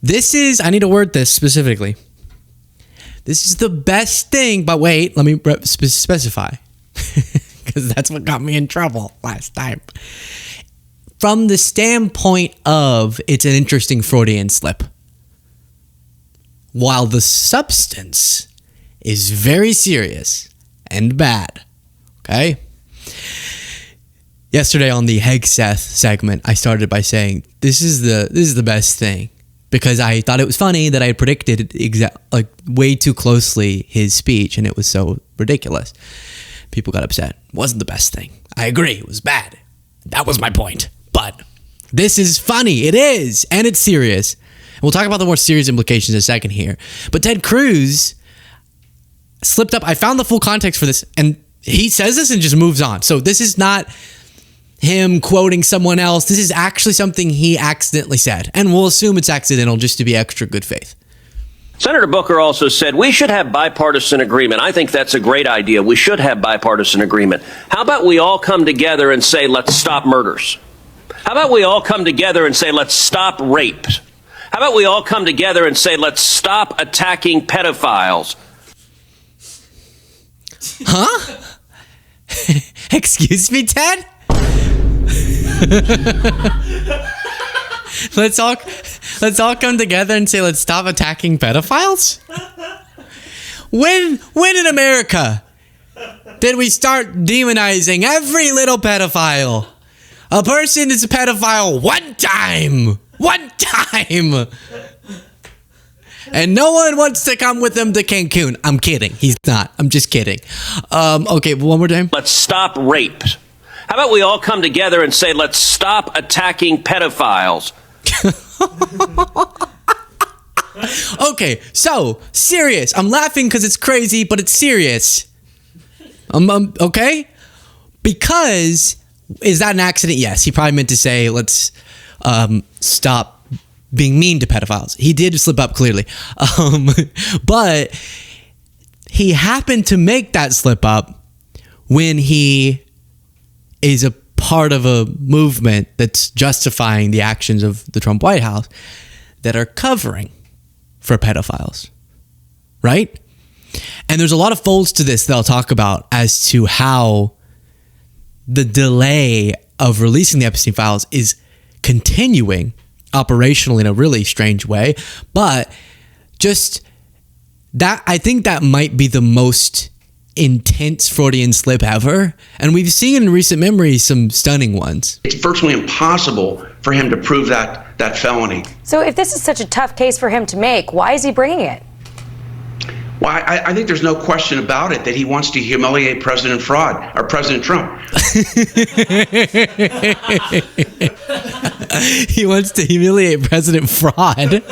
I need to word this specifically. This is the best thing, but wait, let me specify. Because that's what got me in trouble last time. From the standpoint of it's an interesting Freudian slip. While the substance is very serious and bad. Okay? Yesterday on the Hegseth segment, I started by saying this is the best thing. Because I thought it was funny that I had predicted way too closely his speech, and it was so ridiculous. People got upset. It wasn't the best thing. I agree. It was bad. That was my point. But this is funny. It is. And it's serious. And we'll talk about the more serious implications in a second here. But Ted Cruz slipped up. I found the full context for this, and he says this and just moves on. So this is not him quoting someone else. This is actually something he accidentally said. And we'll assume it's accidental just to be extra good faith. Senator Booker also said we should have bipartisan agreement. I think that's a great idea. We should have bipartisan agreement. How about we all come together and say, let's stop murders? How about we all come together and say, let's stop rape? How about we all come together and say, let's stop attacking pedophiles? Huh? Excuse me, Ted? Let's all come together and say, let's stop attacking pedophiles? When in America did we start demonizing every little pedophile? A person is a pedophile one time. And no one wants to come with him to Cancun. I'm kidding. He's not. I'm just kidding. Okay, one more time. Let's stop rape. How about we all come together and say, let's stop attacking pedophiles? Okay, so, serious. I'm laughing because it's crazy, but it's serious. Okay? Because, is that an accident? Yes. He probably meant to say, let's stop being mean to pedophiles. He did slip up clearly. But he happened to make that slip up when he is a part of a movement that's justifying the actions of the Trump White House that are covering for pedophiles, right? And there's a lot of folds to this that I'll talk about as to how the delay of releasing the Epstein files is continuing operationally in a really strange way. But just that, I think that might be the most intense Freudian slip ever, and we've seen in recent memory some stunning ones. It's virtually impossible for him to prove that felony. So if this is such a tough case for him to make, why is he bringing it? Well, I think there's no question about it that he wants to humiliate President Trump. He wants to humiliate President Fraud.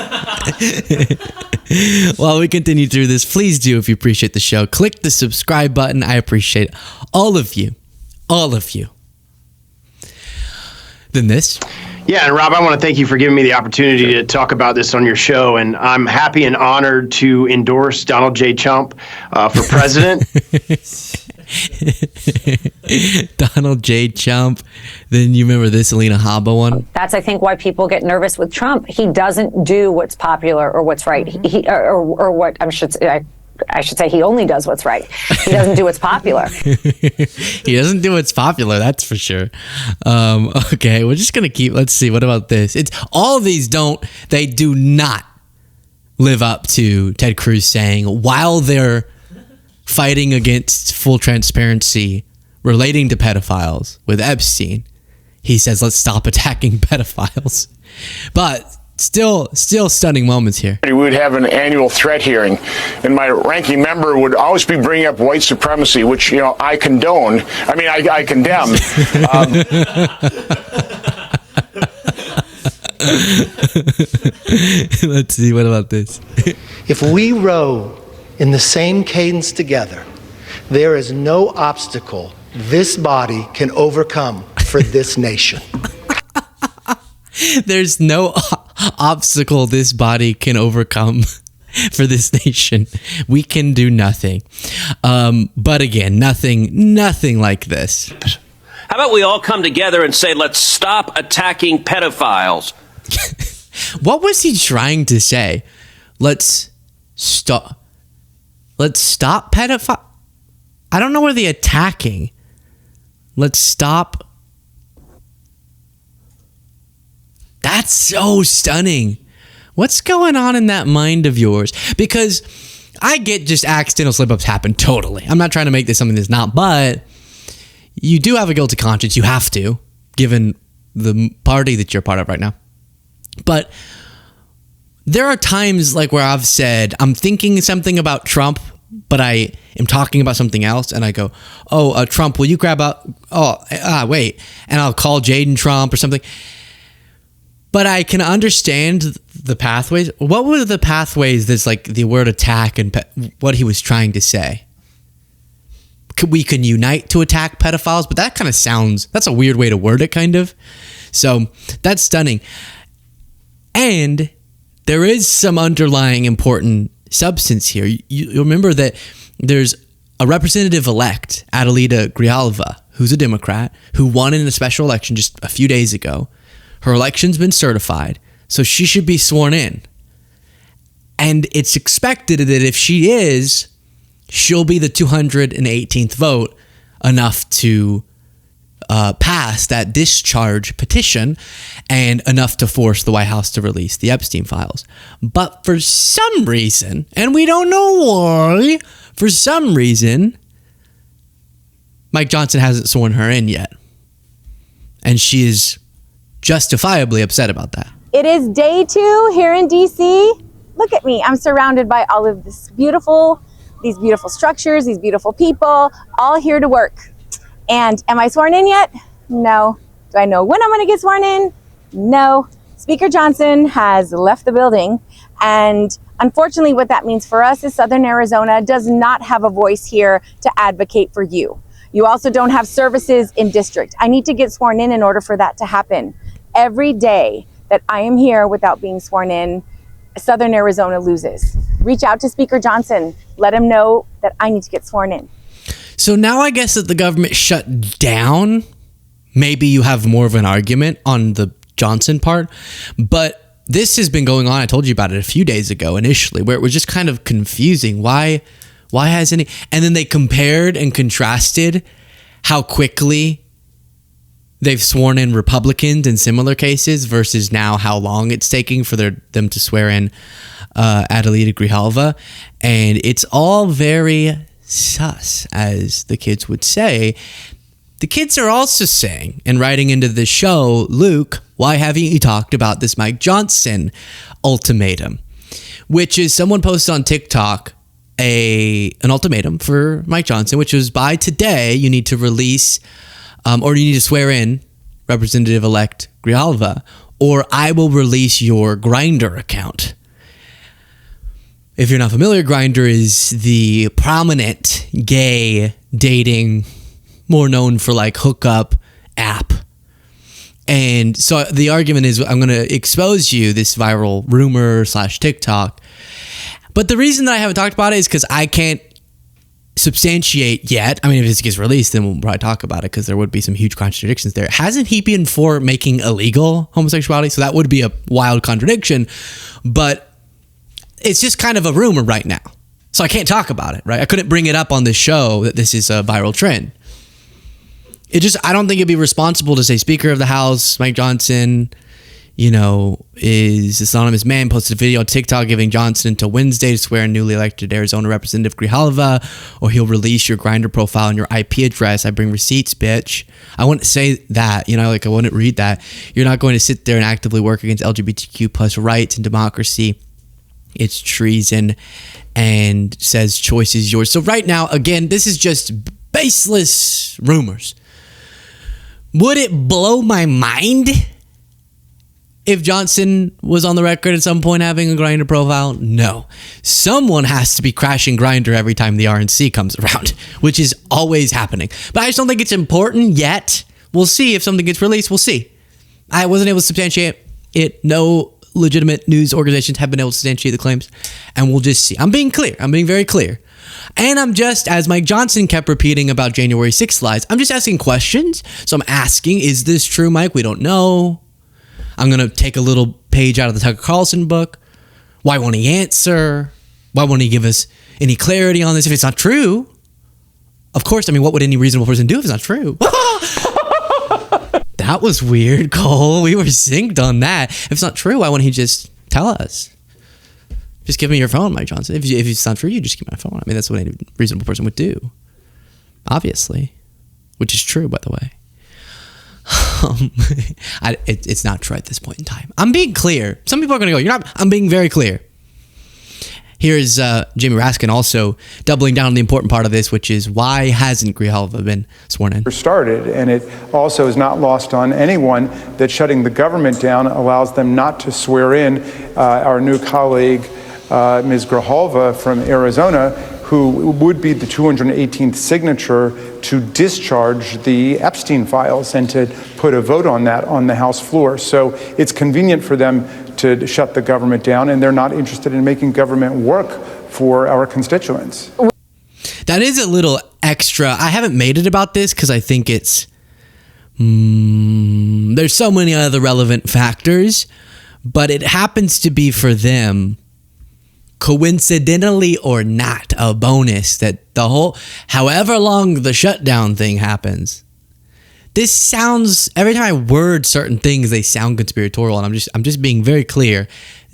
While we continue through this, please do, if you appreciate the show, click the subscribe button. I appreciate all of you. Then this. Yeah, and Rob, I want to thank you for giving me the opportunity to talk about this on your show, and I'm happy and honored to endorse Donald J. Trump for president. Donald J. Trump. Then you remember this Alina Habba one? That's, I think, why people get nervous with Trump. He doesn't do what's popular or what's right. Or what I should say he only does what's right. He doesn't do what's popular. He doesn't do what's popular, that's for sure. Okay, we're just going to let's see, what about this? It's all of these they do not live up to Ted Cruz saying while they're fighting against full transparency relating to pedophiles with Epstein, he says, let's stop attacking pedophiles. But still stunning moments here. We would have an annual threat hearing, and my ranking member would always be bringing up white supremacy, which, I condone. I condemn. Let's see, what about this? If we row in the same cadence together, there is no obstacle this body can overcome for this nation. There's no obstacle this body can overcome for this nation. We can do nothing. But again, nothing like this. How about we all come together and say, let's stop attacking pedophiles? What was he trying to say? Let's stop pedophile. I don't know where the attacking. Let's stop. That's so stunning. What's going on in that mind of yours? Because I get just accidental slip-ups happen totally. I'm not trying to make this something that's not, but you do have a guilty conscience. You have to, given the party that you're part of right now. But there are times like where I've said, I'm thinking something about Trump, but I am talking about something else, and I go, Trump, will you grab up? Wait. And I'll call Jaden Trump or something. But I can understand the pathways. What were the pathways that's like the word attack and what he was trying to say? We can unite to attack pedophiles, but that kind of sounds, that's a weird way to word it, kind of. So that's stunning. And there is some underlying important substance here. You remember that there's a representative-elect, Adelita Grijalva, who's a Democrat, who won in a special election just a few days ago. Her election's been certified, so she should be sworn in. And it's expected that if she is, she'll be the 218th vote, enough to pass that discharge petition and enough to force the White House to release the Epstein files. But for some reason, and we don't know why, for some reason, Mike Johnson hasn't sworn her in yet. And she is justifiably upset about that. It is day 2 here in DC. Look at me. I'm surrounded by all of these beautiful structures, these beautiful people, all here to work. And am I sworn in yet? No. Do I know when I'm going to get sworn in? No. Speaker Johnson has left the building. And unfortunately, what that means for us is Southern Arizona does not have a voice here to advocate for you. You also don't have services in district. I need to get sworn in order for that to happen. Every day that I am here without being sworn in, Southern Arizona loses. Reach out to Speaker Johnson. Let him know that I need to get sworn in. So now I guess that the government shut down, maybe you have more of an argument on the Johnson part. But this has been going on. I told you about it a few days ago initially, where it was just kind of confusing. Why hasn't he? And then they compared and contrasted how quickly they've sworn in Republicans in similar cases versus now how long it's taking for them to swear in Adelita Grijalva. And it's all very sus, as the kids would say. The kids are also saying, and writing into the show, Luke, why haven't you talked about this Mike Johnson ultimatum? Which is, someone posted on TikTok an ultimatum for Mike Johnson, which was, by today, you need to release or you need to swear in Representative-elect Grijalva, or I will release your Grindr account. If you're not familiar, Grindr is the prominent gay dating, more known for like hookup app. And so the argument is, I'm going to expose you, this viral rumor / TikTok. But the reason that I haven't talked about it is because I can't substantiate yet. I mean, if this gets released, then we'll probably talk about it, because there would be some huge contradictions there. Hasn't he been for making illegal homosexuality? So that would be a wild contradiction. But it's just kind of a rumor right now. So I can't talk about it, right? I couldn't bring it up on this show that this is a viral trend. I don't think it'd be responsible to say Speaker of the House, Mike Johnson, is this anonymous man posted a video on TikTok giving Johnson until Wednesday to swear in newly elected Arizona Representative Grijalva, or he'll release your Grindr profile and your IP address. I bring receipts, bitch. I wouldn't say that, I wouldn't read that. You're not going to sit there and actively work against LGBTQ plus rights and democracy. It's treason, and says choice is yours. So right now, again, this is just baseless rumors. Would it blow my mind if Johnson was on the record at some point having a Grindr profile? No. Someone has to be crashing Grindr every time the RNC comes around, which is always happening. But I just don't think it's important yet. We'll see if something gets released. We'll see. I wasn't able to substantiate it. No legitimate news organizations have been able to substantiate the claims, and we'll just see. I'm being clear. I'm being very clear. And I'm just, as Mike Johnson kept repeating about January 6th lies, I'm just asking questions. So I'm asking, is this true, Mike? We don't know. I'm going to take a little page out of the Tucker Carlson book. Why won't he answer? Why won't he give us any clarity on this if it's not true? Of course, I mean, what would any reasonable person do if it's not true? That was weird, Cole. We were synced on that. If it's not true, why won't he just tell us? Just give me your phone, Mike Johnson. If it's not true, you just give me my phone. I mean, that's what any reasonable person would do. Obviously. Which is true, by the way. It's not true at this point in time. I'm being clear. Some people are going to go, you're not. I'm being very clear. Here's Jamie Raskin also doubling down on the important part of this, which is why hasn't Grijalva been sworn in? Started, and it also is not lost on anyone that shutting the government down allows them not to swear in our new colleague, Ms. Grijalva from Arizona, who would be the 218th signature to discharge the Epstein files and to put a vote on that on the House floor. So it's convenient for them to shut the government down, and they're not interested in making government work for our constituents. That is a little extra. I haven't made it about this because I think it's there's so many other relevant factors, but it happens to be for them, coincidentally or not, a bonus that the whole, however long the shutdown thing happens, this sounds, every time I word certain things, they sound conspiratorial, and I'm just being very clear.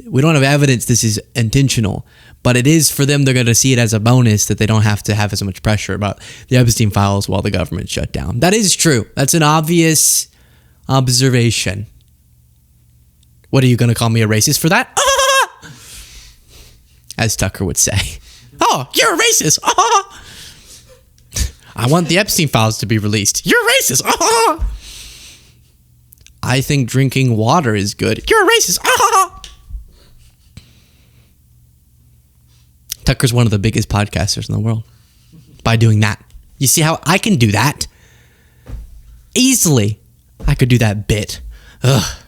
We don't have evidence this is intentional, but it is for them. They're going to see it as a bonus that they don't have to have as much pressure about the Epstein files while the government shut down. That is true. That's an obvious observation. What, are you going to call me a racist for that? As Tucker would say. Oh, you're a racist. I want the Epstein files to be released. You're a racist. I think drinking water is good. You're a racist. Tucker's one of the biggest podcasters in the world by doing that. You see how I can do that? Easily. I could do that bit. Ugh.